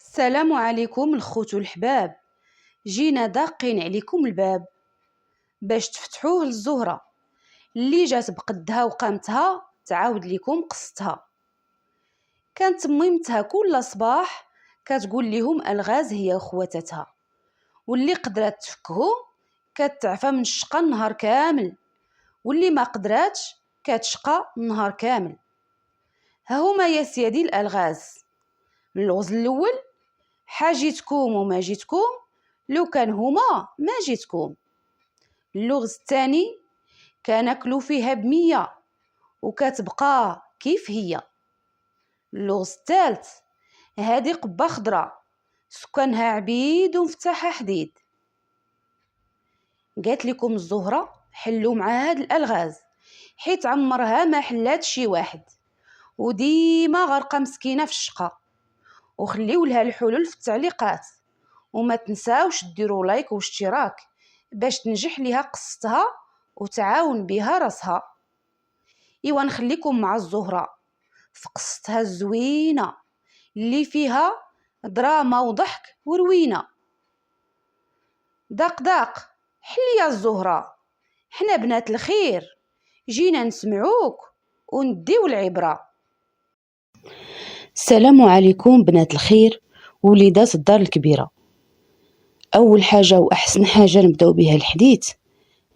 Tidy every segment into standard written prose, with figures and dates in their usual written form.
السلام عليكم الخوت والحباب. جينا داقين عليكم الباب باش تفتحوه للزهرة اللي جات بقدها وقامتها تعاود لكم قصتها. كانت ميمتها كل صباح كتقول لهم الغاز هي خواتتها، واللي قدرات تفكهم كتعفى من الشقا النهار كامل، واللي ما قدراتش كتشقى النهار كامل. ها هما يا سيادي الالغاز. اللغز الاول: حاجيتكم وما جيتكم، لو كان هما ما جيتكم. اللغز الثاني: كناكلو فيها ب100 وكتبقى كيف هي. اللغز الثالث: هادي قبة خضراء سكانها عبيد ومفتاحها حديد. قالت لكم الزهرة حلوا مع هاد الالغاز حيت عمرها ما حلات شي واحد، وديما غارقه مسكينه في الشقا. وخليو لها الحلول في التعليقات، وما تنساوش ديروا لايك واشتراك باش تنجح ليها قصتها وتعاون بها راسها. ايوا نخليكم مع الزهرة في قصتها الزوينة اللي فيها دراما وضحك وروينة. داق داق حلي يا الزهرة، حنا بنات الخير جينا نسمعوك ونديو العبرة. السلام عليكم بنات الخير وليدات الدار الكبيرة. أول حاجة وأحسن حاجة نبداو بها الحديث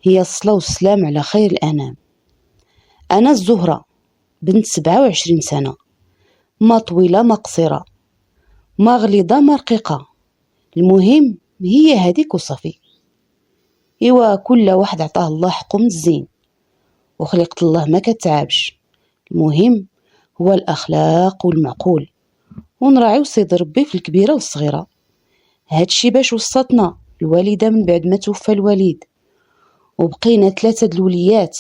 هي الصلاة والسلام على خير الأنام. أنا الزهرة بنت 27 سنة، ما طويلة ما قصيرة، ما غليظة ما رقيقة، المهم هي هذيك وصافي. إيوا كل واحد عطاه الله حقه من الزين، وخلقت الله ما كتعابش، المهم هو الأخلاق والمعقول، ونراعيو سيد ربي في الكبيرة والصغيرة. هادشي باش وصتنا الوالدة من بعد ما توفى الوالد، وبقينا 3 الوليات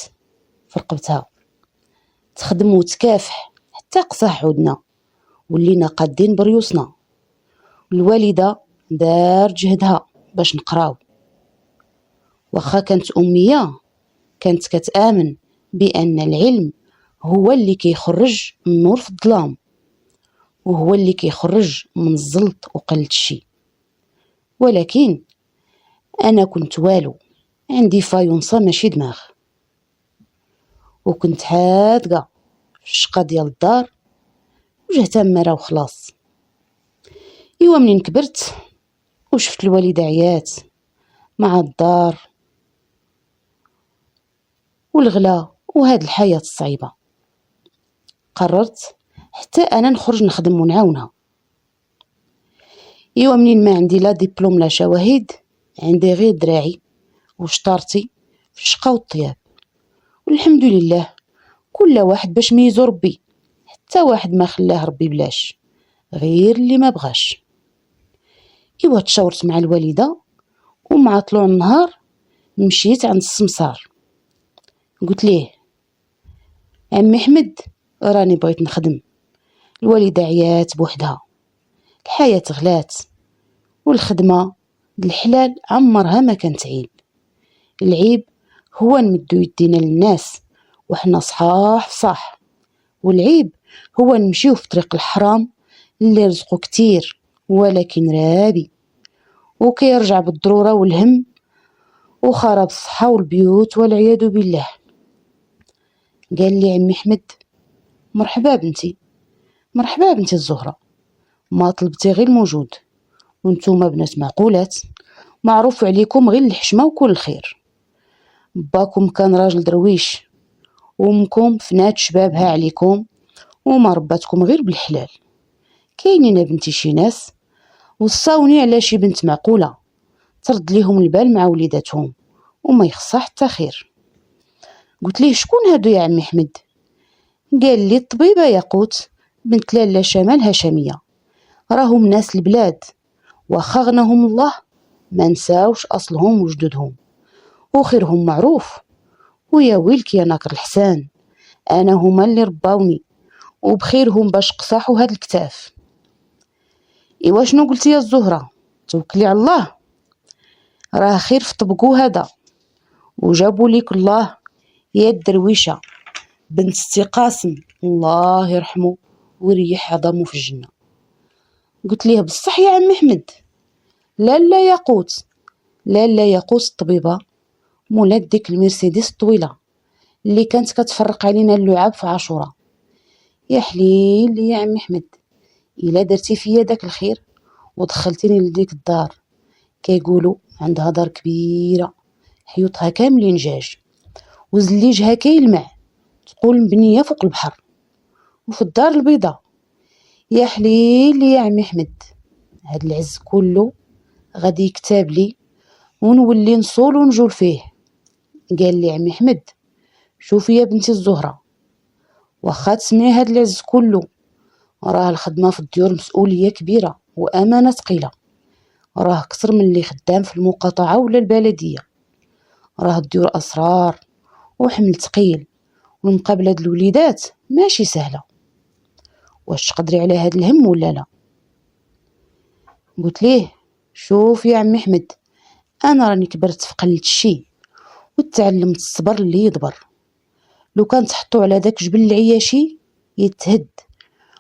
في رقبتها، تخدم وتكافح حتى قصا حودنا ولينا قادين بريوسنا. الوالدة دار جهدها باش نقراو، واخا كانت أمية كانت كتآمن بأن العلم هو اللي كيخرج النور في الظلام، وهو اللي كيخرج من الزلط وقلة الشي. ولكن أنا كنت والو، عندي فايونصة ماشي دماغ، وكنت حادقة في الشقة ديال الدار وجهت مرة وخلاص. إيوا منين كبرت وشفت الوالدة عيات مع الدار والغلا وهاد الحياة الصعيبة، قررت حتى أنا نخرج نخدم ونعاونها. إيوا منين ما عندي لا ديبلوم لا شواهد، عندي غير دراعي وشطارتي في الشقا والطياب، والحمد لله كل واحد باش ميزو ربي، حتى واحد ما خلاه ربي بلاش غير اللي ما بغاش. إيوا تشاورت مع الوالدة، ومع طلوع النهار مشيت عند السمسار قلت ليه: عمي حمد راني بغيت نخدم، الوالدة عيات بوحدها، الحياة غلات، والخدمة الحلال عمرها ما كانت عيب. العيب هو نمدو يدينا للناس وحنا صحاح صح، والعيب هو نمشيو في طريق الحرام اللي رزقو كتير ولكن رابي، وكيرجع بالضرورة والهم وخراب الصحة والبيوت والعياذ بالله. قال لي عمي حمد: مرحبا بنتي، مرحبا بنتي الزهرة، ما طلبتي غير الموجود، وانتوما بنات معقولات، معروف عليكم غير الحشمة وكل الخير. باكم كان راجل درويش، وامكم فنات شبابها عليكم وما رباتكم غير بالحلال. كاينين بنتي شي ناس وصاوني على شي بنت معقولة ترد ليهم البال مع وليداتهم وما يخصها حتى خير. قلت ليه: شكون هادو يا عمي حمد؟ قال لي: الطبيبة ياقوت بنت لاله شمال هشامية، راهم ناس البلاد واخا غناهم الله ما نساوش اصلهم وجدودهم، وخيرهم معروف. ويا ويلك يا ناكر الحسان، انا هما اللي رباوني وبخيرهم باش قصاحوا هاد الكتاف. ايوا شنو قلتي يا الزهرة؟ توكلي على الله، راه خير في طبقو هذا، وجابوا ليك الله يا الدرويشة بنت ستي قاسم الله يرحمه ويريح عظامه في الجنة. قلت ليه بصح يا عم احمد؟ لا لا ياقوت، لا لا ياقوت الطبيبه مولات ديك المرسيدس الطويله اللي كانت كتفرق علينا اللعاب في عاشوره. يا حليل يا عم احمد، الا درتي فيا داك الخير ودخلتيني لديك الدار، كيقولوا عندها دار كبيره حيوطها كاملين جاج وزليجها كيلمع، تقول مبنيه فوق البحر وفي الدار البيضاء. يا حليل يا عم احمد، هاد العز كله غادي يكتاب لي ونولي نصول ونجول فيه. قال لي عمي احمد، شوفي يا بنتي الزهره، واخا تسمعي هاد العز كله، راه الخدمه في الديور مسؤوليه كبيره وامانه ثقيله، راه كتر من اللي خدام في المقاطعه ولا البلديه، راه الديور اسرار وحمل ثقيل، والمقابله د الوليدات ماشي سهله. واش تقدري على هاد الهم ولا لا؟ قلت ليه شوف يا عمي احمد، انا راني كبرت في قلة الشي وتعلمت الصبر اللي يدبر. لو كان تحطو على داك جبل العياشي يتهد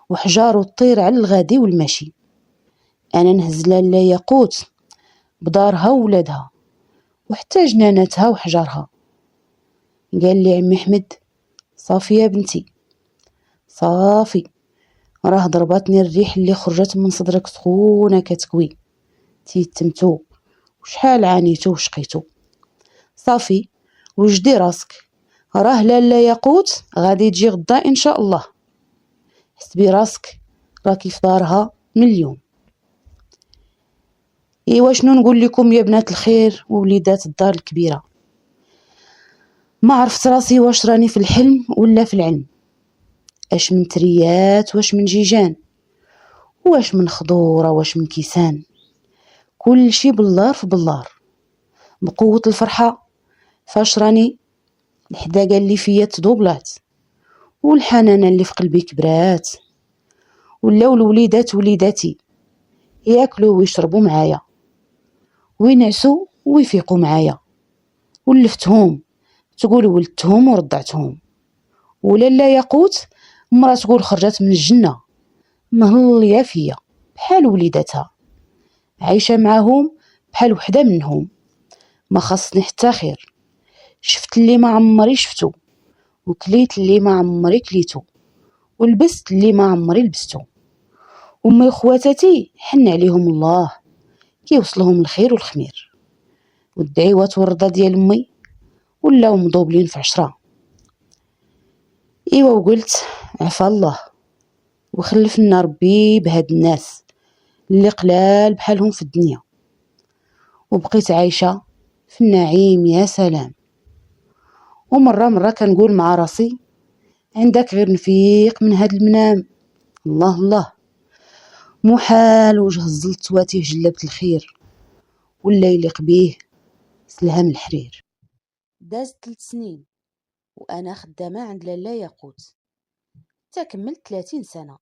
وحجارو طير على الغادي والماشي. انا نهز لالا ياقوت بدارها وولادها وحتى جناناتها وحجارها. قال لي عمي احمد، صافي يا بنتي صافي، راه ضرباتني الريح اللي خرجت من صدرك سخونه كتكوي، تيتمتو وشحال عانيتو وشقيتو. صافي وجدي راسك، راه لالا ياقوت غادي تجي غدا ان شاء الله، حسبي راسك راكي في دارها من اليوم. ايوا شنو نقول لكم يا بنات الخير ووليدات الدار الكبيره، ما عرفت راسي واش راني في الحلم ولا في العلم، اش من تريات واش من جيجان، واش من خضوره واش من كيسان، كل شي باللار في باللار. بقوه الفرحه فاش راني الحدا قال لي فيا تدوبلات، والحنانه اللي في قلبي كبرات، ولاو الوليدات وليداتي ياكلوا ويشربوا معايا وينعسوا ويفيقوا معايا، ولفتهم تقول ولدتهم ورضعتهم. ولالا ياقوت مرا تقول خرجت من الجنه مهليه فيا بحال وليداتها، عايشه معاهم بحال وحده منهم، ما خاصني حتى خير. شفت اللي ما عمري شفتو، وكليت اللي ما عمري كليتو، ولبست اللي ما عمري لبستو. امي وخواتاتي حن عليهم الله كيوصلهم الخير والخمير، والدعيوات والرضا ديال امي ولاو مضوبلين في 10. ايوا وقلت عفا الله وخلفنا ربي بهاد الناس اللي قلال بحالهم في الدنيا، وبقيت عايشه في النعيم يا سلام. ومره كنقول مع راسي عندك غير نفيق من هاد المنام. الله الله، محال وجه الزلط تواتيه جلابة الخير ولا يليق بيه سلهام الحرير. دازت 3 سنين وانا خدامه عند لالا ياقوت، تا كملت 30 سنه.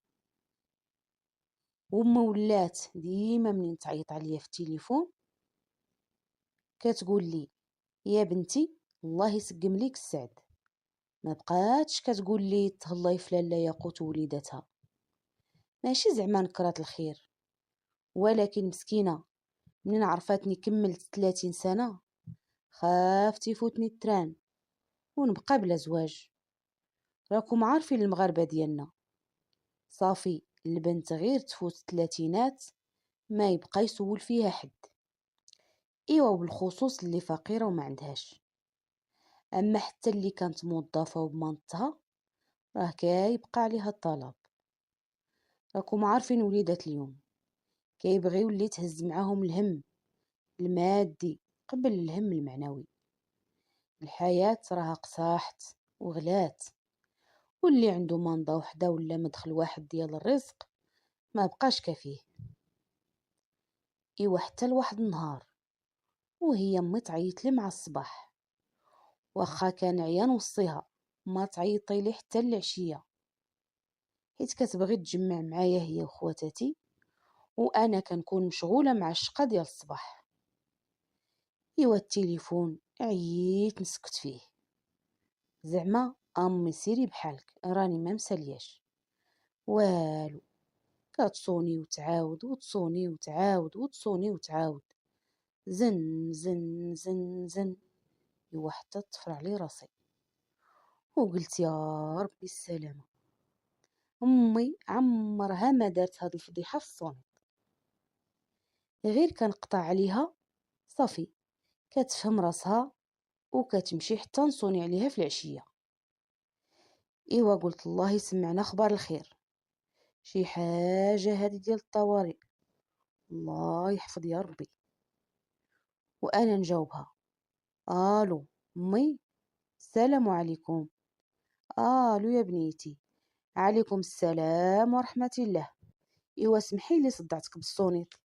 وما ولات ديما منين تعيط عليا في التليفون كتقول لي يا بنتي الله يسقم ليك السعد. ما بقاتش كتقول لي تهلاي في لالا ياقوت ووليداتها، ماشي زعما نكرات الخير، ولكن مسكينه منين عرفاتني كملت 30 سنه خافت يفوتني التران ونبقى بلا زواج. راكم عارفين المغاربه ديالنا، صافي البنت غير تفوت الثلاثينات ما يبقى يسول فيها حد. ايوا بالخصوص اللي فقيره وما عندهاش، اما حتى اللي كانت موظفه وبمانطها راه كيبقى عليها الطلب. راكم عارفين وليدات اليوم كيبغيو اللي تهز معاهم الهم المادي قبل الهم المعنوي. الحياه راها قصاحت وغلات، واللي عنده منضه وحده ولا مدخل واحد ديال الرزق ما بقاش كافيه. ايوا حتى لواحد النهار وهي امي تعيط لي مع الصباح، واخا كان عيان وصيها ما تعيطي لي حتى العشيه، حيت كتبغي تجمع معايا هي وخواتاتي، وانا كنكون مشغوله مع الشقه ديال الصباح. ايوا التليفون عييت نسكت فيه، زعما امي سيري بحالك راني ما مسالياش والو. كتصوني وتعاود وتصوني وتعاود وتصوني وتعاود، زن زن زن زن. إوا حتى طفر عليه راسي وقلت يا ربي السلامة، أمي عمرها ما دارت هاد الفضيحة في الصوني، غير كنقطع عليها صافي كتفهم راسها وكتمشي حتى نصوني عليها في العشية. إوا قلت الله يسمعنا أخبار الخير، شي حاجة هادي ديال الطوارئ، الله يحفظ يا ربي. وأنا نجاوبها الو أمي، السلام عليكم. الو يا بنيتي، عليكم السلام ورحمة الله. إوا سمحيلي صدعتك بالصونيط،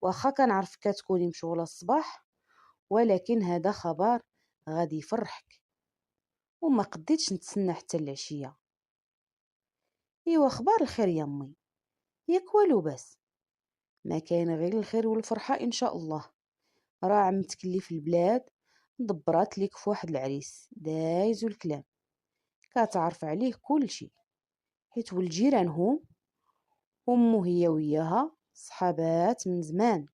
واخا كنعرف كتكوني مشغولة الصباح، ولكن هذا خبر غادي يفرحك وما قديتش نتسنى حتى العشية. إوا خبار الخير يا أمي، ياك والو باس، ما كاين غير الخير والفرحة إن شاء الله. راه عمتك اللي في البلاد دبرات ليك في واحد العريس دايز الكلام، كتعرف عليه كل شي، حيت ولد جيرانهم أمو هي وياها صحابات من زمان.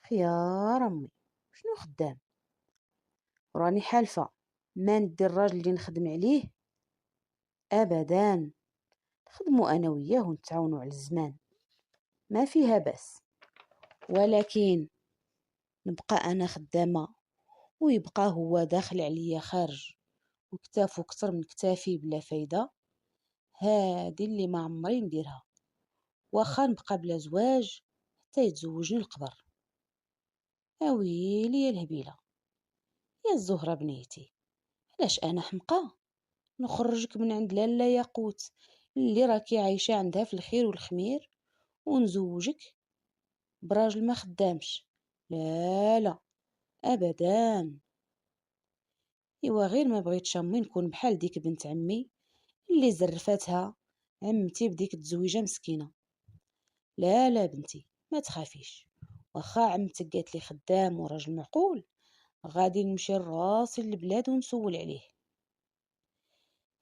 خيار أمي، شنو خدام؟ راني حالفة ما ندي الراجل اللي نخدم عليه أبدا، نخدمو أنا وياه ونتعاونو على الزمان، ما فيها بس. ولكن نبقى أنا خدامة ويبقى هو داخل عليا خارج وكتافو كتر من كتافي بلا فايدة، هادي اللي ما عمري نديرها، واخا نبقى بلا زواج حتى يتزوجني القبر. اويلي يا الهبيلة يا الزهرة بنيتي، علاش انا حمقى نخرجك من عند لالا ياقوت اللي راكي عايشة عندها في الخير والخمير ونزوجك براجل ما خدامش؟ لا لا ابدا. ايوا غير ما بغيتش امي نكون بحال ديك بنت عمي اللي زرفاتها عمتي بديك التزويجة مسكينة. لا لا بنتي ما تخافيش، واخا عمتك قالت لي خدام وراجل معقول، غادي نمشي لراسي البلاد ونسول عليه.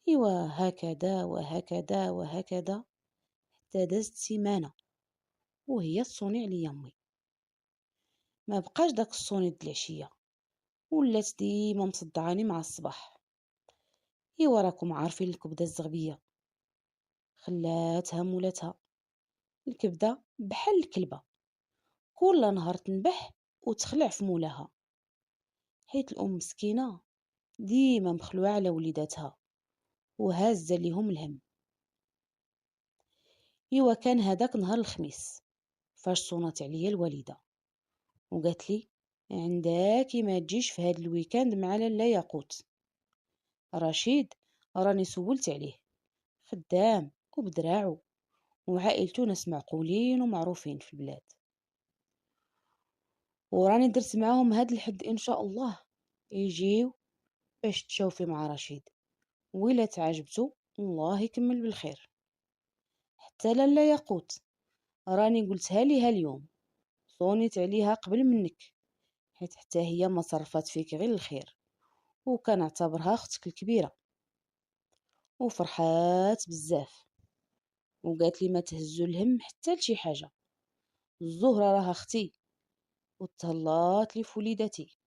ايوا هكذا وهكذا وهكذا حتى دازت سيمانة وهي تصوني عليا امي، ما بقاش داك الصوني د العشية، ولات ديما مصدعاني مع الصباح. ايوا راكم عارفين الكبدة الزغبية خلاتها مولاتها، الكبدة بحال الكلبة كل نهار تنبح وتخلع في مولاها، حيت الام مسكينة ديما مخلوعة على وليداتها وهازة ليهم الهم. ايوا كان هذاك نهار الخميس فاش صونات عليا الوالدة وقالت لي عنداكي ما تجيش في هاد الويكاند مع لالا ياقوت، رشيد راني سولت عليه خدام وبدراعو وعائلتو ناس معقولين ومعروفين في البلاد، وراني درت معاهم هاد الحد ان شاء الله يجيو باش تشوفي مع رشيد، وإلا تعجبتو الله يكمل بالخير. حتى لالا ياقوت راني قلتها ليها اليوم، صونيت عليها قبل منك، حيت حتى هي ما صرفات فيك غير الخير وكنعتبرها اختك الكبيرة، وفرحات بزاف وقالت لي ما تهزو الهم حتى لشي حاجة، الزهرة راها اختي وتهلات لي في وليدتي،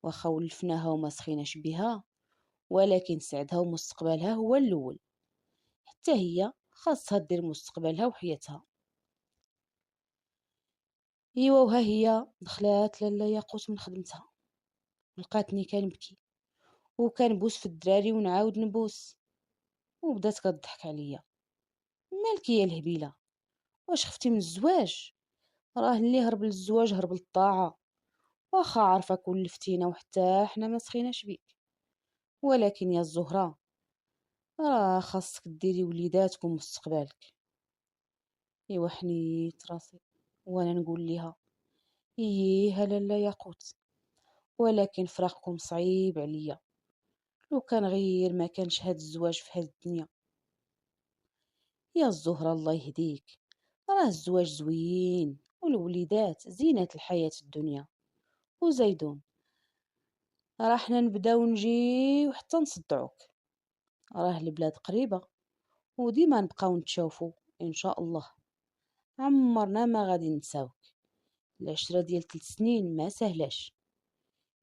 واخا ولفناها وما سخيناش بها، ولكن سعدها ومستقبلها هو الاول، حتى هي خاصها دير مستقبلها وحياتها. ايوا وها هي دخلات لالا ياقوت من خدمتها، لقاتني كنبكي وكنبوس في الدراري ونعاود نبوس، وبدات كضحك عليا. مالك يا الهبيله، واش خفتي من الزواج؟ راه اللي هرب للزواج هرب للطاعه، واخا عارفاك ولفتينا وحتى حنا ما سخيناش بيك، ولكن يا الزهره راه خاصك ديري وليداتك ومستقبلك. ايوا حنيت راسي وانا نقول ليها ايه لالا ياقوت، ولكن فراقكم صعيب عليا، لو كان غير ما كانش هاد الزواج في هاد الدنيا. يا الزهرة الله يهديك، راه الزواج زوين والوليدات زينة الحياة الدنيا، وزيدون راه حنا نبداو نجيو حتى نصدعوك، راه البلاد قريبة وديما نبقاو نتشوفو ان شاء الله. عمرنا ما غادي نساوك. العشرة ديال 3 سنين ما سهلاش.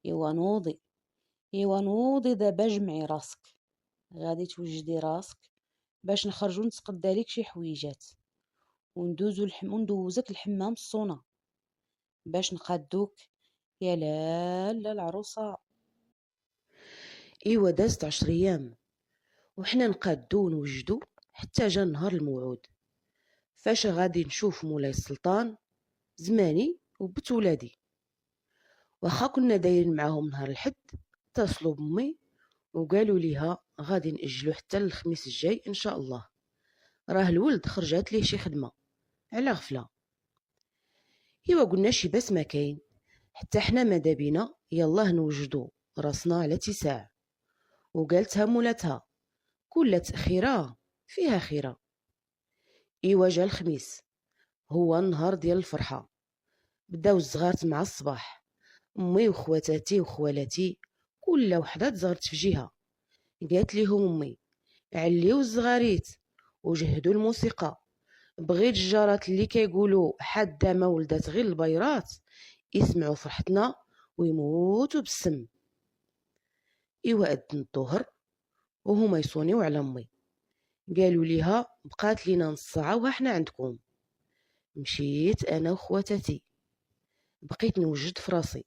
ايوا نوضي دابا جمعي راسك، غادي توجدي راسك باش نخرجو نتقدى ليك شي حويجات وندوزك الحمام الصونا باش نقادوك يا لاله العروسه. ايوا دازت 10 ايام وحنا نقادو ونوجدو حتى جا نهار الموعود، فاش غادي نشوف مولاي السلطان زماني وبت ولادي. واخا كنا دايرين معاهم نهار الحد، اتصلوا بامي وقالوا ليها غادي نأجلو حتى الخميس الجاي ان شاء الله، راه الولد خرجات ليه شي خدمه على غفله. ايوا قلنا شي باس ما كاين، حتى حنا مادا بينا يلاه نوجدو راسنا على اتساع. وقالتها مولاتها كل تأخيرة فيها خيرة. ايوا جا الخميس هو النهار ديال الفرحة، بداو الزغارت مع الصباح، امي وخواتاتي وخوالاتي كل وحده تزغرت في جهه. قالت ليهم امي عليو الزغاريت وجهدوا الموسيقى، بغيت الجارات اللي كيقولوا حاده ما ولدات غير البيرات يسمعوا فرحتنا ويموتوا بالسم. ايوا أذن الظهر وهما يصونيو على امي، قالوا ليها بقات لينا نص ساعه وحنا عندكم. مشيت انا وخواتاتي، بقيت نوجد في راسي،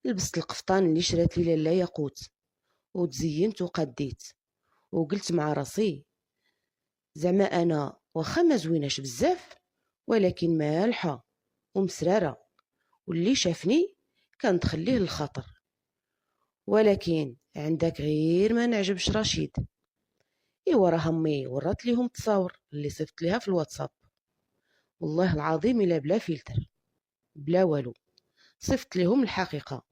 لبست القفطان اللي شرات لي لاله ياقوت وتزينت وقديت، وقلت مع راسي زعما انا واخا ما زويناش بزاف ولكن مالحه ومسراره، واللي شافني كان تخليه الخطر. ولكن عندك غير ما نعجبش رشيد. ايوا راه امي ورات ليهم التصاور اللي صيفط ليها في الواتساب، والله العظيم الا بلا فلتر بلا والو، صيفط ليهم الحقيقه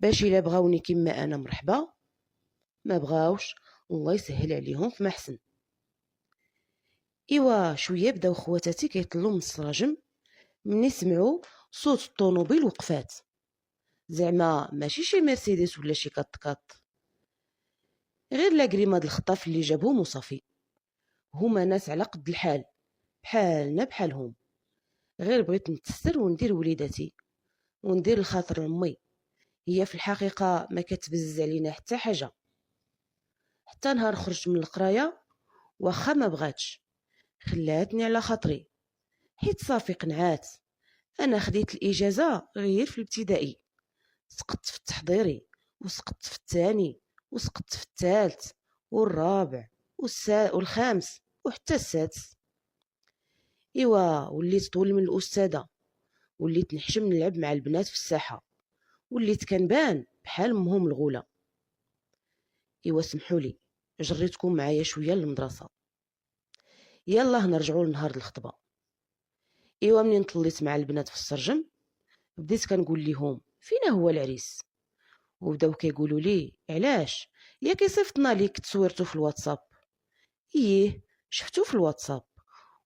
باش الا بغاوني كما انا مرحبا، ما بغاوش الله يسهل عليهم في محسن. ايوا شويه بداو خواتاتي كيطلوا من السراجم مني سمعوا صوت الطوموبيل وقفات، زعما ماشي شي مرسيدس ولا شي كاط غير لاكريماد الخطاف اللي جابهم وصافي. هما ناس على قد الحال بحالنا بحالهم، غير بغيت نتستر وندير وليداتي وندير الخاطر لامي، هي في الحقيقه ما كتبزز علينا حتى حاجه. حتى نهار خرجت من القرايه واخا ما بغاتش خلاتني على خاطري، حيت صافي قنعات. انا خديت الاجازه غير في الابتدائي، سقطت في التحضيري وسقطت في الثاني وسقطت في الثالث والرابع والخامس وحتى السادس. ايوا وليت طول من الاستاذه، وليت نحشم نلعب مع البنات في الساحه، وليت كنبان بحال امهم الغوله. ايوا سمحوا لي جريتكم معايا شويه للمدرسه، يلا نرجعوا لنهار الخطبه. ايوا منين طليت مع البنات في السرجم بديت كنقول لهم فينا هو العريس، وبداو كيقولوا لي علاش يا كيصيفطنا ليك تصويرتو في الواتساب. ايه شفتو في الواتساب،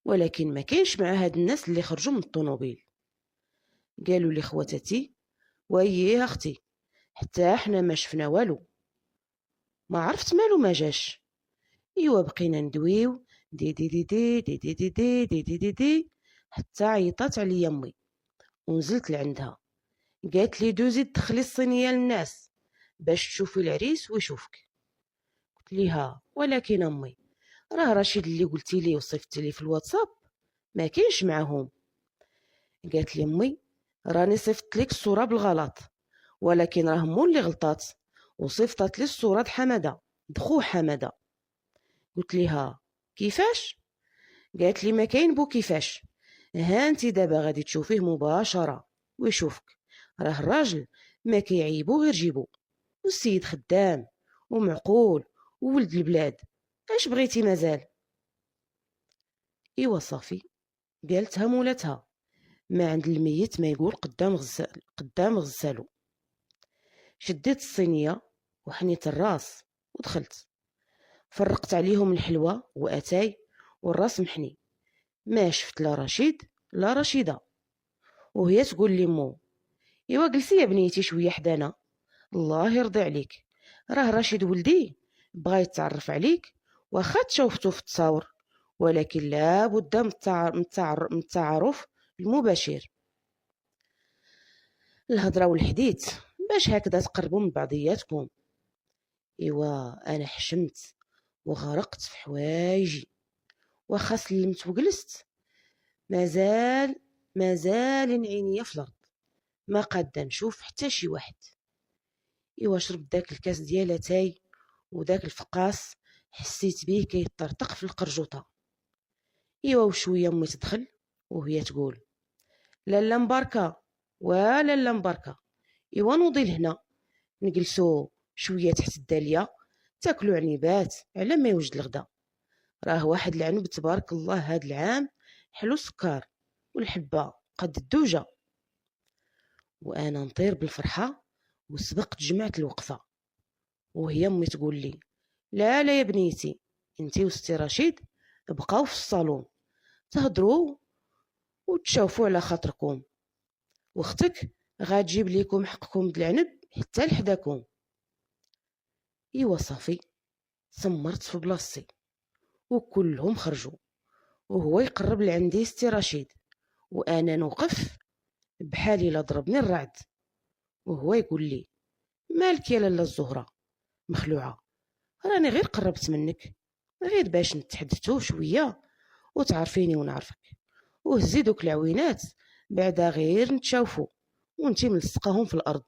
ولكن ما كاينش مع هاد الناس اللي خرجوا من الطوموبيل. قالوا لي خواتاتي وييه اختي حتى احنا ما شفنا والو، ما عرفت مالو ما جاش. ايوا بقينا ندويو دي دي دي دي دي دي دي دي دي دي دي دي حتى عيطات عليا امي ونزلت لعندها. قالت لي دوزي دخلي الصينيه للناس باش تشوفي العريس ويشوفك. قلت ليها ولكن امي راه رشيد اللي قلتي لي وصيفطتي لي في الواتساب ما كاينش معاهم. قالت لي امي راني صيفطت لك الصوره بالغلط، ولكن راه مو اللي غلطات وصيفطت لي الصوره د حماده دخو حماده. قلت ليها كيفاش؟ قالت لي ما كاين بو كيفاش، ها انت دابا غادي تشوفيه مباشره ويشوفك، راه الراجل ما كيعيبو غير جيبو، والسيد خدام ومعقول وولد البلاد، اش بغيتي مازال. ايوا صافي قالتها مولاتها ما عند الميت ما يقول قدام غسالو. شديت الصينيه وحنيت الراس ودخلت، فرقت عليهم الحلوى واتاي والراس محني، ما شفت لا رشيد لا رشيده. وهي تقول لي مو ايوا جلسي يا بنيتي شويه حدانا، الله يرضي عليك، راه رشيد ولدي بغا يتعرف عليك واخا تشوفتو في التصاور ولكن لا بد من التعارف المباشر، الهضره والحديث، باش هكذا تقربوا من بعضياتكم. ايوا انا حشمت وغرقت في حوايجي، واخا سلمت وجلست مازال عينيا في الارض، ما قادة نشوف حتى شي واحد. ايوا شربت داك الكاس ديال اتاي وداك الفقاس، حسيت بيه كيطرطق في القرجوطه. ايوا وشويه امي تدخل وهي تقول: لالا مباركه ولا لا مباركه، ايوا نوضي لهنا نجلسو شويه تحت الداليه تاكلوا عنيبات على ما يوجد الغدا. راه واحد العنب تبارك الله هاد العام حلو السكر والحبه قد الدوجه. وانا نطير بالفرحه وسبقت جمعت الوقفه، وهي امي تقول لي: لا لا يا بنيتي، انتي وستي رشيد بقاو في الصالون تهضروا وتشوفوا على خاطركم، واختك غتجيب ليكم حقكم د العنب حتى لحداكم. ايوا صافي، سمرت في بلاصتي وكلهم خرجوا، وهو يقرب لعندي ستي رشيد وانا نوقف بحالي لا ضربني الرعد، وهو يقول لي: مالك يا لاله الزهره مخلوعه؟ راني غير قربت منك غير باش نتحدثوا شويه وتعرفيني ونعرفك، وهزي دوك العوينات بعدا غير نتشاوفوا وانتي ملصقاهم في الارض.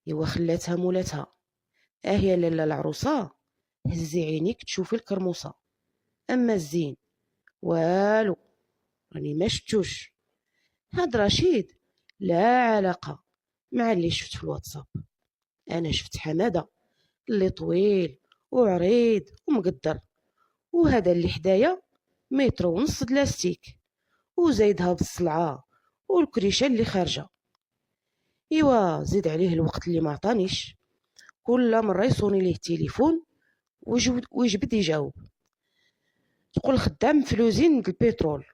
ايوا خلاتها مولاتها: يا لاله العروسه هزي عينيك تشوفي الكرموسه، اما الزين والو راني ما شفتوش. هاد رشيد لا علاقه مع اللي شفت في الواتساب، انا شفت حماده اللي طويل وعريض ومقدر، وهذا اللي حدايا متر ونص د لاستيك وزايدها بالصلعه والكريشه اللي خارجه. ايوا زيد عليه الوقت اللي ما عطانيش، كل مره يصوني ليه التليفون ويجبد يجاوب، تقول خدام في لوزين د البترول.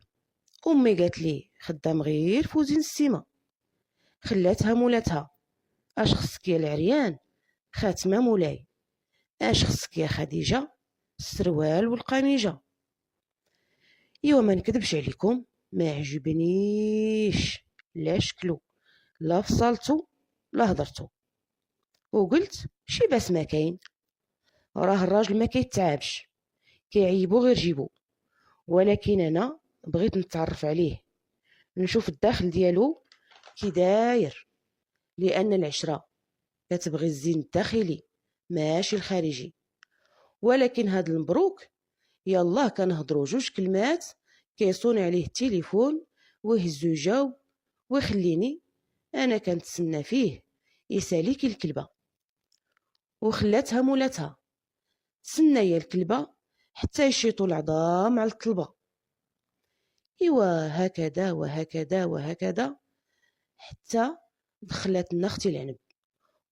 امي قالت لي خدام غير في وزين السيما. خلاتها مولاتها: اش خصك يا العريان؟ خاتمه مولاي. اش خصك يا خديجه؟ السروال والقميجه. ايوا ما نكذبش عليكم، ما عجبنيش لا شكلو لا فصلتو لا هضرتو، وقلت شي باس ما كاين، راه الراجل ما كيتعابش، كيعيبو غير جيبو. ولكن انا بغيت نتعرف عليه، نشوف الداخل ديالو كي داير، لان العشره كتبغي الزين الداخلي ماشي الخارجي. ولكن هاد المبروك يلاه كنهضروا جوج كلمات كيصون عليه التليفون ويهزو يجاوب ويخليني انا كنتسنى فيه يسالي كي الكلبه. وخلاتها مولاتها تسنى يا الكلبه حتى يشيطوا العظام على الطلبه. ايوا هكذا وهكذا وهكذا حتى دخلت لنا اختي العنب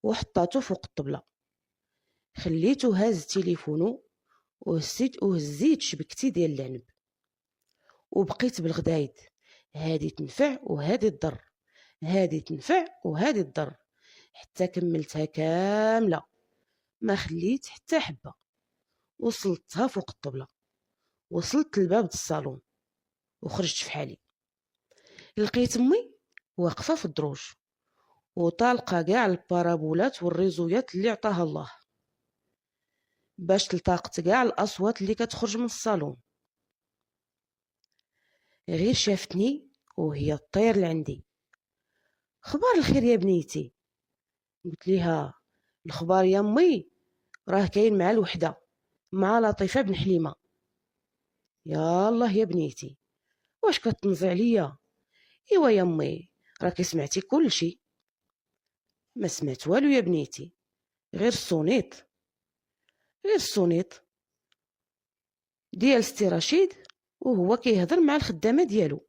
وحطاتو فوق الطبله، خليتو هاز تليفونو وهزيت شبكتي ديال العنب، وبقيت بالغدايد هادي تنفع وهادي تضر، هادي تنفع وهادي تضر، حتى كملتها كامله ما خليت حتى حبه. وصلتها فوق الطبله، وصلت للباب الصالون وخرجت في حالي. لقيت امي واقفه في الدروج وطالقه كاع البارابولات والريزويات اللي عطاها الله باش تلتقط كاع الاصوات اللي كتخرج من الصالون. غير شافتني وهي طير لعندي: خبار الخير يا بنيتي؟ قلت ليها: الخبار يا امي راه كاين مع الوحده، مع لطيفه بن حليمه. يا الله يا بنيتي واش كتنزي عليا؟ ايوا يا امي راكي سمعتي كل شيء. ما سمعت والو يا بنيتي، غير الصونيط ديال ستي رشيد وهو كيهضر مع الخدامه ديالو.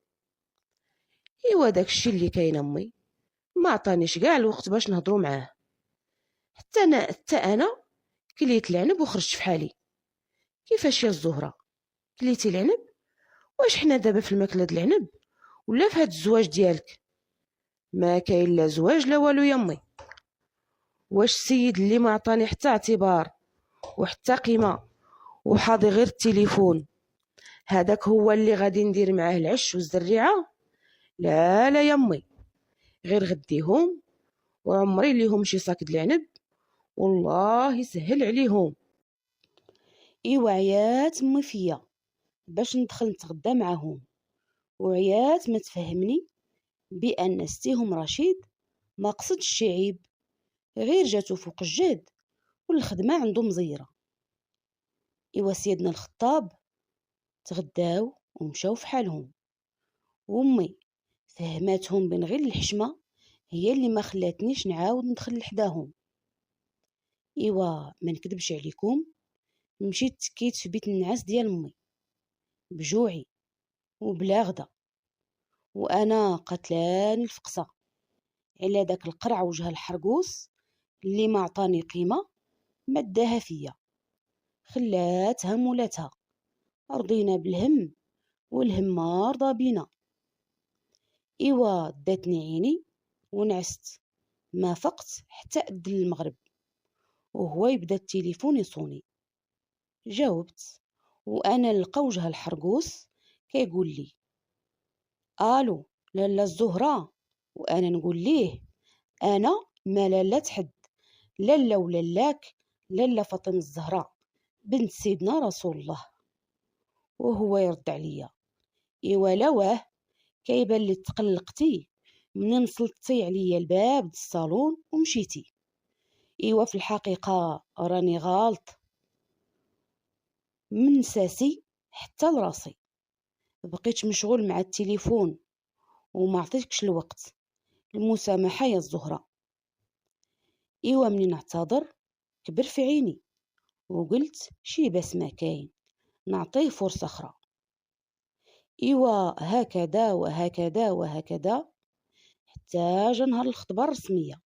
ايوا داكشي اللي كاين امي، ما عطانيش كاع الوقت باش نهضروا معاه، حتى انا كليت العنب وخرجت في حالي. كيفاش يا الزهره كليتي العنب؟ واش حنا دابا في الماكله د العنب ولا في هاد الزواج ديالك؟ ما كاين لا زواج لا والو يا امي. واش السيد اللي ما عطاني حتى اعتبار وحتى قيمه وحاضي غير التليفون، هذاك هو اللي غادي ندير معاه العش والزريعة؟ لا لا يا امي، غير غديهم وعمري ليهم شي صاك د العنب والله يسهل عليهم. ايوا عيات امي فيا باش ندخل نتغدى معاهم، وعيات ما تفهمني بان ستيهم رشيد ما قصدش شي عيب، غير جاتو فوق الجهد والخدمة عندو مزيرة. ايوا سيدنا الخطاب تغداو ومشاو في حالهم، وامي فهماتهم بين غير الحشمة هي اللي ما خلاتنيش نعاود ندخل لحداهم. ايوا ما نكذبش عليكم، مشيت تكيت في بيت النعاس ديال امي بجوعي وبلا غدا، وانا قتلاني الفقصه على داك القرع وجه الحرقوس اللي ما عطاني قيمه، ما داها فيا، خلاتها مولاتها، رضينا بالهم والهم ما رضى بينا. ايوا داتني عيني ونعست، ما فقت حتى أذن المغرب، وهو يبدا التليفون يصوني. جاوبت وانا نلقى وجه الحرقوس كيقول لي الو لاله الزهره، وانا نقول ليه انا ما لالات حد، لاله ولالاك لاله فاطمه الزهراء بنت سيدنا رسول الله. وهو يرد عليا ايوا لا واه، كيبان لي تقلقتي منين سلطتي عليا الباب د الصالون ومشيتي. ايوا في الحقيقه راني غلط من ساسي حتى لراسي، بقيت مشغول مع التليفون وما عطيتكش الوقت، المسامحة يا الزهرة. ايوا منين اعتذر كبر في عيني وقلت شي بس ما كاين، نعطيه فرصة أخرى. ايوا هكذا وهكذا وهكذا حتى جا نهار الخطبة الرسمية،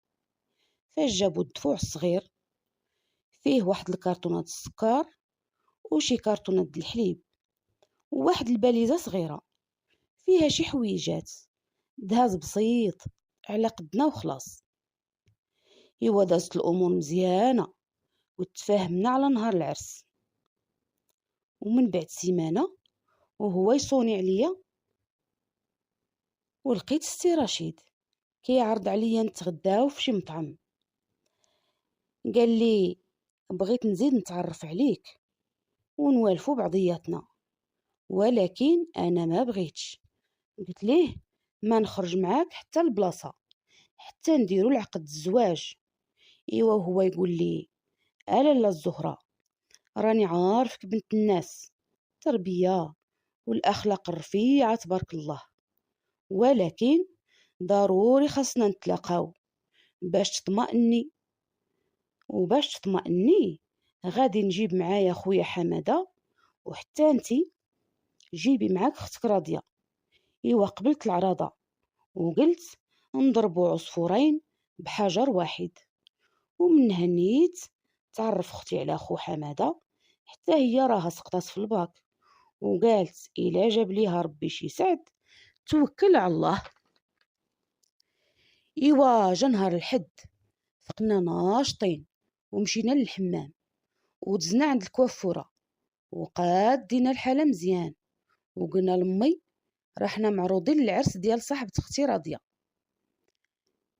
فاش جابوا الدفوع الصغير فيه واحد الكرتونات السكر وشي كرتونات د الحليب وواحد الباليزة صغيرة فيها شي حويجات، دهاز بسيط على قدنا وخلاص. ايوا دازت الامور مزيانه وتفاهمنا على نهار العرس، ومن بعد سيمانه وهو يصوني عليا ولقيت ستي رشيد كيعرض عليا نتغداو في شي مطعم. قال لي بغيت نزيد نتعرف عليك ونوالفو بعضياتنا، ولكن انا ما بغيتش. قلت ليه ما نخرج معاك حتى البلاصه حتى نديرو العقد الزواج. ايوا هو يقول لي الا الزهره، راني عارفك بنت الناس، تربيه والاخلاق الرفيعه تبارك الله، ولكن ضروري خاصنا نتلاقاو باش تطمئني، وباش تطمئني غادي نجيب معايا خويا حماده، وحتى انتي جيبي معاك اختك راضيه. ايوا قبلت العراضه وقلت نضربوا عصفورين بحجر واحد، ومن هنيت تعرف اختي على خو حماده حتى هي راها سقطات في الباك، وقالت الا جاب ليها ربي شي سعد توكل على الله. ايوا جا نهار الحد فقنا ناشطين ومشينا للحمام ودزنا عند الكوافوره وقادينا الحاله مزيان، وقلنا لامي راحنا معروضين للعرس ديال صاحبة اختي راضيه.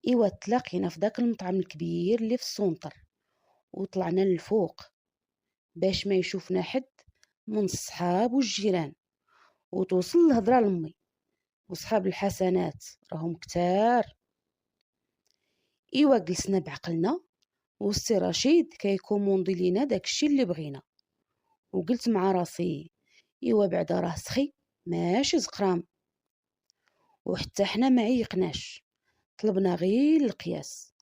ايوا تلاقينا في داك المطعم الكبير اللي في السونتر، وطلعنا للفوق باش ما يشوفنا حد من الصحاب والجيران، وتوصل الهضره لامي وصحاب الحسنات راهم كتار. ايوا جلسنا بعقلنا وسي رشيد كيكوموندي لينا داكشي اللي بغينا، وقلت مع راسي ايوا بعدا راه سخي ماشي زقرام، وحتى حنا ما عيقناش، طلبنا غير القياس،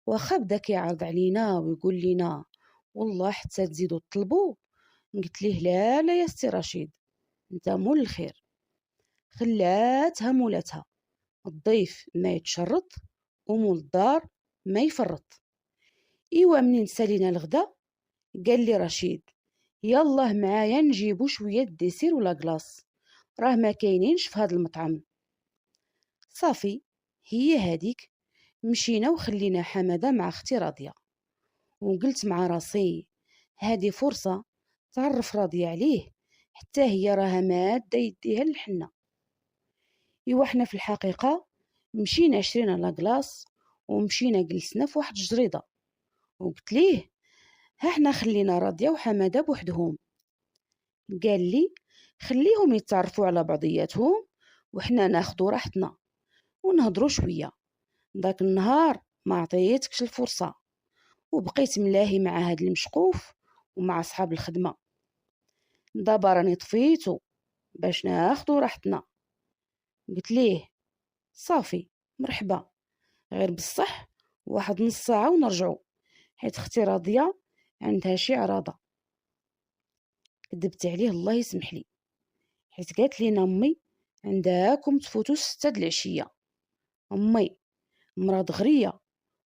واخا بدا كيعرض علينا ويقول لينا والله حتى تزيدوا تطلبوا. قلت ليه لا لا يا سي رشيد، انت مول الخير، خلاتها مولاتها، الضيف ما يتشرط ومول الدار ما يفرط. ايوا منين سالينا الغدا قال لي رشيد يالله معايا نجيبو شويه ديسير ولا كلاص، راه ما كاينينش في هذا المطعم. صافي هي هذيك، مشينا وخلينا حماده مع اختي راضيه، وقلت مع راسي هذه فرصه تعرف راضية عليه حتى هي راها مادة يديها للحنة. إوا حنا في الحقيقة مشينا شرينا لاكلاص ومشينا جلسنا في واحد الجريدة وقلت ليه ها حنا خلينا راضية وحمادة بوحدهم. قال لي خليهم يتعرفوا على بعضياتهم وحنا ناخدو راحتنا ونهضروا شوية. داك النهار ما عطيتكش الفرصة وبقيت ملاهي مع هاد المشقوف ومع صحاب الخدمة. دابا راني طفيتو باش ناخدو راحتنا. قلت ليه صافي مرحبا، غير بصح واحد نص ساعة ونرجعو حيت اختي راضية عندها شي عراضة. كدبت عليه الله يسمح لي، حيت قالت لينا امي عنداكم تفوتوا 6 د العشية. امي مرا دغرية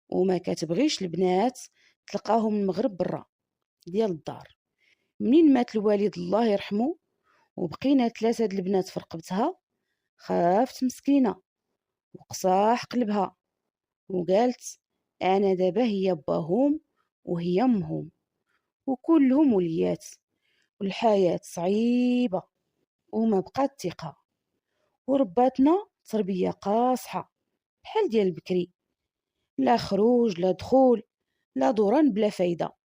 وما كتبغيش البنات تلقاهم المغرب برا ديال الدار. منين مات الوالد الله يرحمه وبقينا 3 د البنات في رقبتها، خافت مسكينة وقصاح قلبها وقالت انا دابا هي باهم وهي امهم وكلهم وليات والحياة صعيبة وما بقات ثقة، ورباتنا تربية قاصحة بحال ديال البكري، لا خروج لا دخول لا دوران بلا فايدة،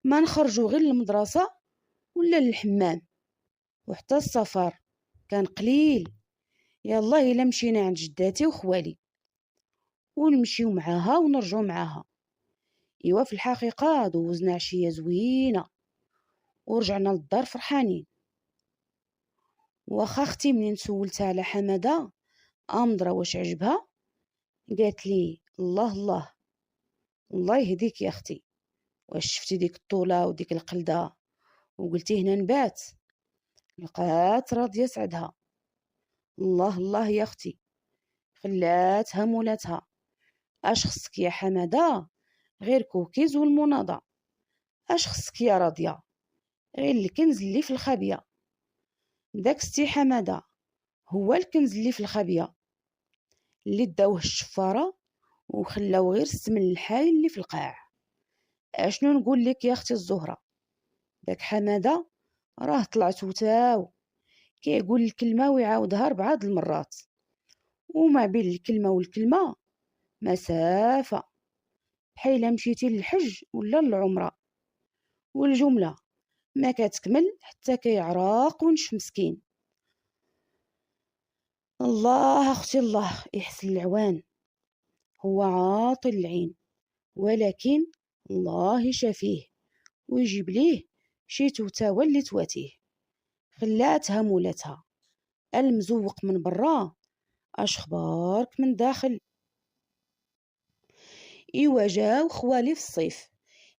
ما نخرجو غير للمدرسة ولا للحمام، وحتى السفر كان قليل. يلا إلا مشينا عند جداتي وخوالي ونمشيو معاها ونرجعو معاها. إوا في الحقيقة دوزنا عشية زوينة ورجعنا للدار فرحانين. واخا اختي منين سولتها على حمادة امضرة واش عجبها قالت لي الله الله الله يهديك يا اختي، واش شفتي ديك الطولة وديك القلدة وقلتي هنا نبات؟ لقات راضية سعدها. الله الله يا اختي خلاتها مولاتها. اش خصك يا حمادة غير كوكيز والمناضة، اش خصك يا راضية غير الكنز اللي في الخابية. داك ستي حمادة هو الكنز اللي في الخابية اللي داوه الشفارة وخلاو غير السمن الحايل اللي في القاع. اشنو نقول لك يا اختي الزهرة، داك حمادة راه طلع توتاو كيقول الكلمة ويعاودها 4 د المرات، وما بين الكلمة والكلمة مسافة بحال مشيتي للحج ولا للعمرة، والجملة ما كتكمل حتى كيعراق ونشف مسكين. الله اختي الله يحسن العوان، هو عاطي العين ولكن الله يشافيه ويجيب ليه شي توتاوى اللي تواتيه. خلاتها مولاتها المزوق من برا اش خبارك من داخل. إوا جاو خوالي في الصيف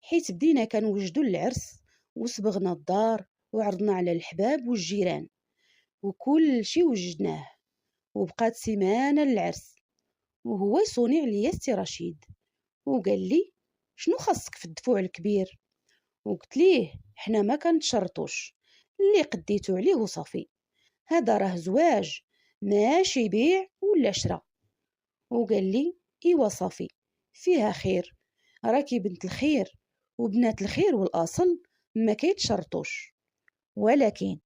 حيت بدينا كنوجدو العرس وصبغنا الدار وعرضنا على الحباب والجيران وكل شي وجدناه، وبقات سيمانة للعرس وهو يصوني عليا ستي رشيد وقال لي شنو خاصك في الدفوع الكبير؟ وقلت ليه حنا ما كنتشرطوش اللي قديتو عليه وصافي، هذا راه زواج ماشي بيع ولا شرا. وقال لي ايوا صافي فيها خير، راكي بنت الخير وبنات الخير والاصل ما كيتشرطوش، ولكن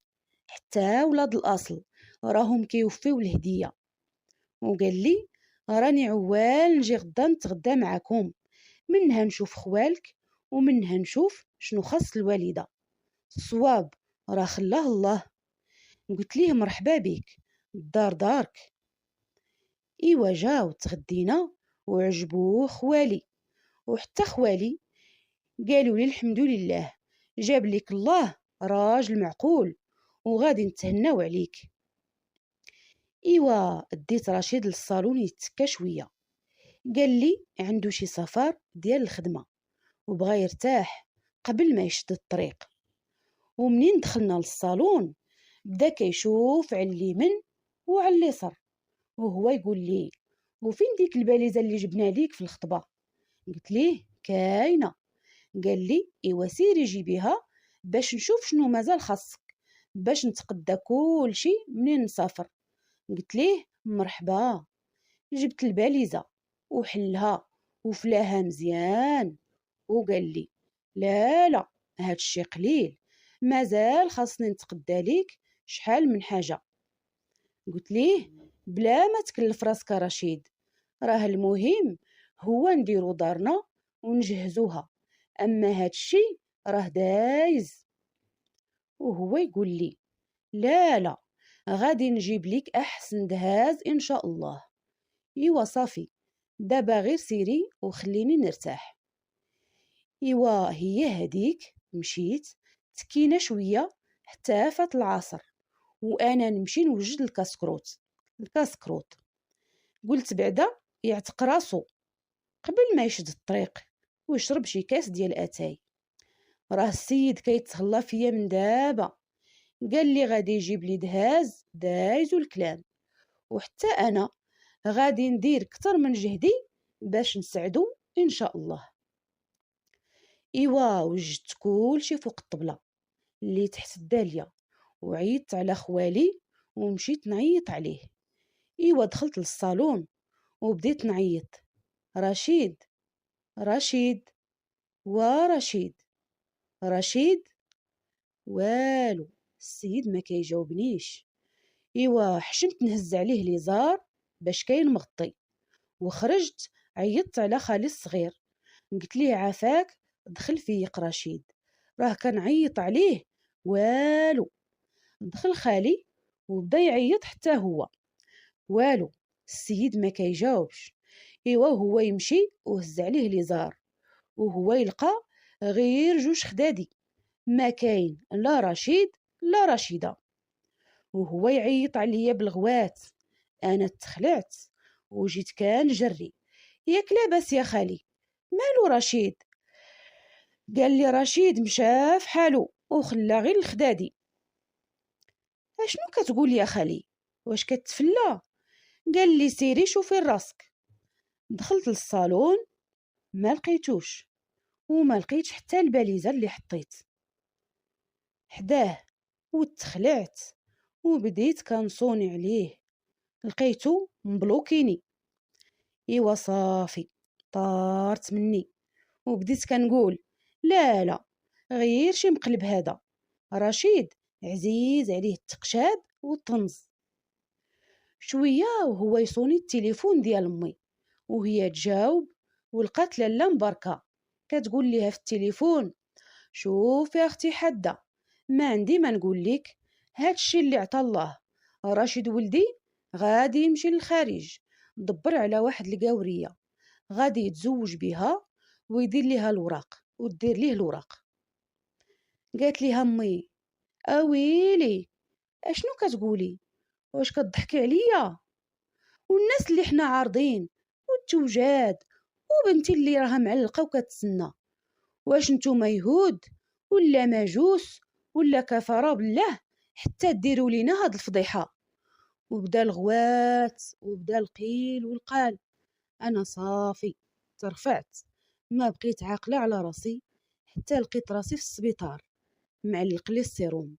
حتى ولاد الاصل راهم كيوفيو الهديه. وقال لي راني عوال نجي غدا نتغدى معاكم، منها نشوف خوالك ومنها نشوف شنو خاص الوالده، الصواب راه خلاه الله. قلت ليه مرحبا بك الدار دارك. ايوا جاو تغدينا وعجبوه خوالي، وحتى خوالي قالوا لي الحمد لله جاب لك الله راجل معقول وغادي نتهناو عليك. ايوا ديت رشيد للصالون يتسكى شويه، قال لي عنده شي سفر ديال الخدمه وبغا يرتاح قبل ما يشد الطريق. ومنين دخلنا للصالون بدا كيشوف على اليمين وعلى اليسار وهو يقول لي وفين ديك الباليزه اللي جبنا ليك في الخطبه؟ قلت ليه كاينه. قال لي ايوا سيري جيبيها باش نشوف شنو مازال خاصك باش نتقدى كل شي منين نسافر. قلت ليه مرحبا. جبت الباليزه وحلها وفلاها مزيان وقال لي لا لا هاد الشي قليل، مازال خاصني نتقدى ليك شحال من حاجة. قلت ليه بلا ما تكلف راسك رشيد، راه المهم هو نديرو دارنا ونجهزوها، اما هادشي راه دايز. وهو يقول لي لا لا، غادي نجيب ليك احسن دهاز ان شاء الله. ايوا صافي، دابا غير سيري وخليني نرتاح. ايوا هي هديك مشيت تكينا شويه حتى فات العصر، وانا نمشي نوجد الكاسكروت. قلت بعدا يعتق راسو قبل ما يشد الطريق ويشرب شي كاس ديال اتاي. راه السيد كيتهلا فيا من دابا، قال لي غادي يجيب لي دهاز دايزو الكلام، وحتى انا غادي ندير كتر من جهدي باش نسعدو ان شاء الله. ايوا وجدت كلشي فوق الطبلة اللي تحت الدالية، وعيطت على خوالي ومشيت نعيط عليه. ايوا دخلت للصالون وبديت نعيط: رشيد، رشيد، ورشيد، رشيد. والو، السيد ما كيجاوبنيش. ايوا حشمت نهز عليه ليزار باش كاين مغطي، وخرجت عيطت على خالي الصغير، قلت ليه عافاك دخل فيق رشيد، راه كنعيط عليه والو. دخل خالي وبدا يعيط حتى هو، والو، السيد ما كيجاوبش. ايوا هو يمشي وهز عليه ليزار، وهو يلقى غير جوج خدادي، ما كاين لا رشيد لا رشيدة. وهو يعيط عليا بالغوات. انا تخلعت وجيت كان جري: ياك لاباس يا خالي، مالو رشيد؟ قال لي رشيد مشى في حالو وخلى غير الخدادي. اشنو كتقول يا خالي؟ واش كتفلا؟ قال لي سيري شوفي راسك. دخلت للصالون ما لقيتوش، وما لقيتش حتى الباليزه اللي حطيت حداه، وتخلعت وبديت كنصوني عليه، لقيتو مبلوكيني. ايوا صافي، طارت مني وبديت كنقول لا لا، غير شي مقلب هذا، رشيد عزيز عليه التقشاب والطنز. شويه وهو يصوني التليفون ديال امي، وهي تجاوب ولقات لاله مباركه كتقول ليها في التليفون: شوف يا اختي حده، ما عندي ما نقول لك، هادشي اللي عطا الله، رشيد ولدي غادي يمشي للخارج، دبر على واحد القاوريه غادي يتزوج بها ويدير ليها الوراق ودير ليه الوراق. قالت ليها امي: اويلي، اشنو كتقولي؟ واش كتضحكي عليا؟ والناس اللي حنا عارضين والتوجاد وبنتي اللي راها معلقه وكتسنى، واش نتوما يهود ولا مجوس ولا كفاره بالله حتى ديروا لينا هاد الفضيحه؟ وبدا الغوات وبدا القيل والقال. انا صافي ترفعت، ما بقيت عاقله على راسي حتى لقيت راسي في السبيطار معلق لي السيروم،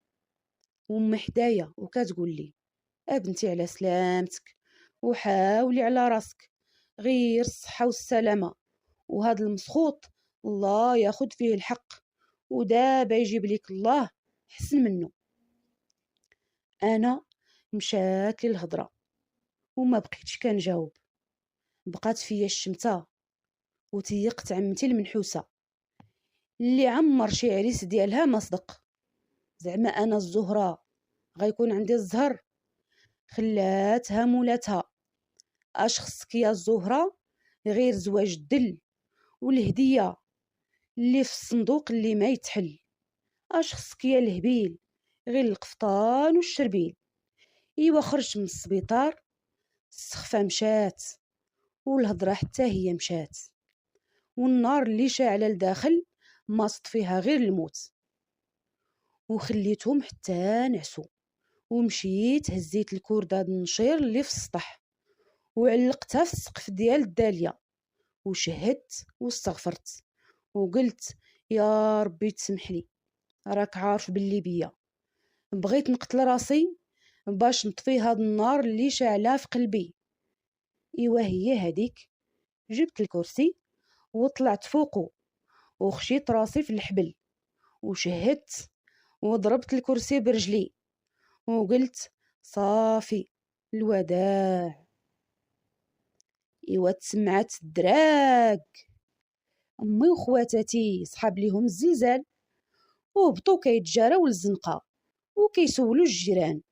وامي حدايا وكتقول لي: ابنتي على سلامتك، وحاولي على راسك، غير الصحه والسلامه، وهذا المسخوط الله ياخد فيه الحق، ودابا يجيب لك الله حسن منه. انا مشات لي الهضره وما بقيتش كنجاوب، بقات فيا الشمته، وتيقت عمتي المنحوسه اللي عمر شي عريس ديالها ما صدق. زعما انا الزهره غيكون عندي الزهر؟ خلاتها مولاتها: اش خصك يا الزهره غير زواج الدل والهديه اللي في الصندوق اللي ما يتحل؟ اش خصك يا الهبيل غير القفطان والشربيل؟ ايوا خرجت من السبيطار، السخفه مشات والهضره حتى هي مشات، والنار اللي شاعله لداخل ما صطفيها غير الموت. وخليتهم حتى نعسو، ومشيت هزيت الكردة النشير اللي في السطح وعلقتها في السقف ديال الدالية، وشهدت واستغفرت وقلت: يا ربي تسمح لي، راك عارف باللي بيا بغيت نقتل راسي باش نطفي هاد النار اللي شاعله في قلبي. ايوا هي هديك، جبت الكرسي وطلعت فوقه وخشيت راسي في الحبل وشهدت وضربت الكرسي برجلي وقلت صافي الوداع. ايوا تسمعت الدراك. امي وخواتاتي صحاب ليهم الزلزال وهبطوا كيتجاراو للزنقه وكيسولوا الجيران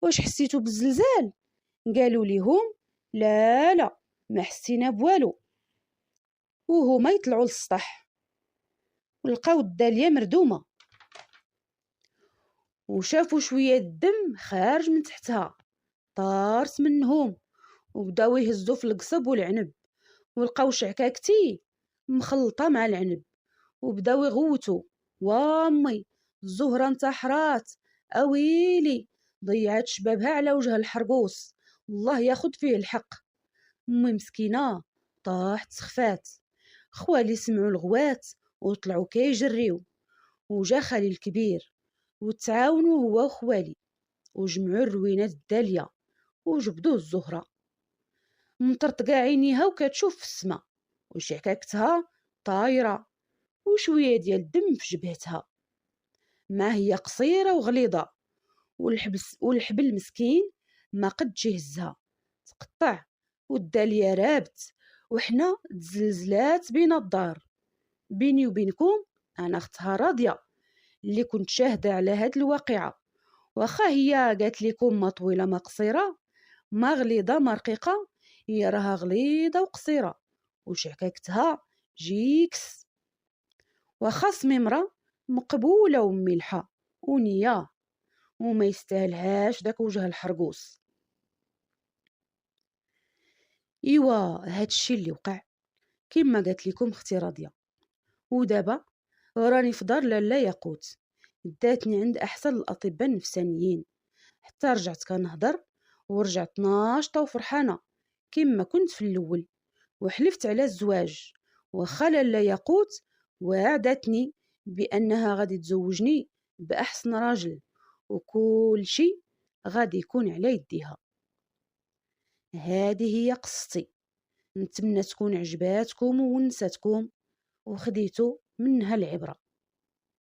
واش حسيتوا بالزلزال. قالوا ليهم لا لا ما حسينا بوالو. وهما يطلعوا للسطح ولقاو الداليه مردومه وشافوا شويه الدم خارج من تحتها. طارت منهم وبداو يهزوا في القصب والعنب ولقاو شعكاكتي مخلطه مع العنب وبداو يغوتوا وامي الزهره انتحرات اويلي ضيعت شبابها على وجه الحرقوس والله ياخد فيه الحق. امي مسكينه طاحت سخفات. خوالي سمعوا الغوات وطلعوا كيجريو وجا خالي الكبير وتعاونوا هو وخوالي وجمعوا الروينات الداليه وجبدوا الزهره مطرطقه عينيها وكتشوف في السما وشعكاكتها طايره وشويه ديال الدم في جبهتها. ما هي قصيره وغليظه والحبل مسكين ما قدش يهزها تقطع والداليه رابت وحنا تزلزلات بينا الدار. بيني وبينكم انا اختها راضيه اللي كنت شاهده على هاد الواقعه واخا هي قالت لكم ما طويله ما قصيره ما غليظه ما رقيقه هي راها غليظه وقصيره وشعكاكتها جيكس واخا سميمره مقبوله وملحه ونيه وما يستاهلهاش داك وجه الحرقوس. ايوا هادشي اللي وقع كما قالت لكم اختي راضيه. ودابا راني في دار لاله ياقوت داتني عند احسن الاطباء النفسانيين حتى رجعت كنهضر ورجعت ناشطه وفرحانه كما كنت في الاول وحلفت على الزواج واخا لاله ياقوت وعدتني بانها غادي تزوجني باحسن راجل وكل شيء غادي يكون على يديها. هذه هي قصتي نتمنى تكون عجباتكم وونستكم وخديتوا منها العبرة.